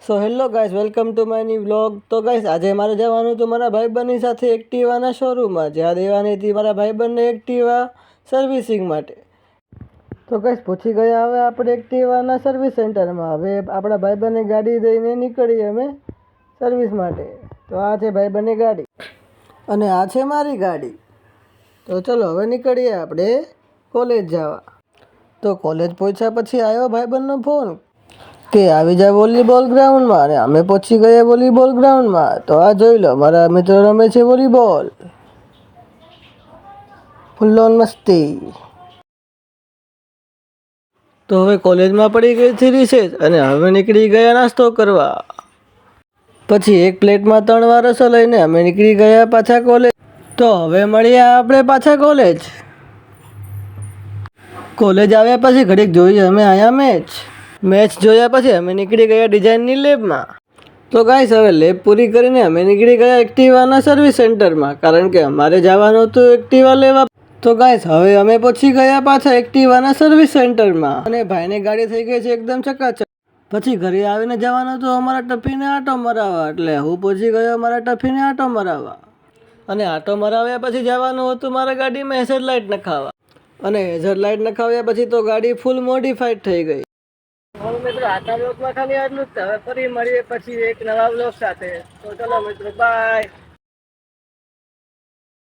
So hello guys, welcome to my new vlog. તો guys, આજે મારે જવાનું હતું મારા ભાઈબંધની સાથે એક્ટિવાના શોરૂમમાં, જ્યાં દેવાની હતી મારા ભાઈબંધને એક્ટિવા સર્વિસિંગ માટે. તો ગાઈઝ, પહોંચી ગયા હવે આપણે એક્ટિવાના સર્વિસ સેન્ટરમાં. હવે આપણા ભાઈબંધની ગાડી દઈને નીકળીએ અમે સર્વિસ માટે. તો આ છે ભાઈબંધની ગાડી અને આ છે મારી ગાડી. તો ચલો હવે નીકળીએ આપણે કોલેજ જવા. તો કોલેજ પહોંચ્યા પછી આવ્યો ભાઈબંધનો ફોન કે આવી જાય વોલીબોલ ગ્રાઉન્ડમાં, અને અમે પહોંચી ગયા વોલીબોલ ગ્રાઉન્ડમાં. તો આ જોઈ લો, મારા મિત્રો રમે છે વોલીબોલ, ફૂલ ઓન મસ્તી. તો હવે કોલેજમાં પડી ગઈ હતી રિસેસ અને હવે નીકળી ગયા નાસ્તો કરવા. પછી એક પ્લેટમાં 3 વાર રસો લઈને અમે નીકળી ગયા પાછા કોલેજ. તો હવે મળીએ આપણે પાછા કોલેજ આવ્યા પછી ઘડીક જોઈએ અમે અહીંયા મેચ જોયા પછી અમે નીકળી ગયા ડિઝાઇનની લેબમાં. તો ગાઈસ, હવે લેબ પૂરી કરીને અમે નીકળી ગયા એક્ટિવાના સર્વિસ સેન્ટરમાં, કારણ કે અમારે જવાનું હતું એક્ટિવા લેવા. તો ગાઈસ, હવે અમે પહોંચી ગયા પાછા એક્ટિવાના સર્વિસ સેન્ટરમાં અને ભાઈની ગાડી થઈ ગઈ છે એકદમ ચકાચક. પછી ઘરે આવીને જવાનું હતું અમારા ટફીને આંટો મરાવવા, એટલે હું પહોંચી ગયો મારા ટફીને આંટો મરાવવા. અને આંટો મરાવ્યા પછી જવાનું હતું મારા ગાડીમાં હેઝર લાઇટ નખાવવા, અને હેઝર લાઇટ નખાવ્યા પછી તો ગાડી ફૂલ મોડિફાઈડ થઈ ગઈ. મિત્રો, આજના બ્લોગમાં ખાલી આટલું જ. હવે ફરી મળીએ પછી એક નવા બ્લોગ સાથે. તો ચલો મિત્રો, બાય.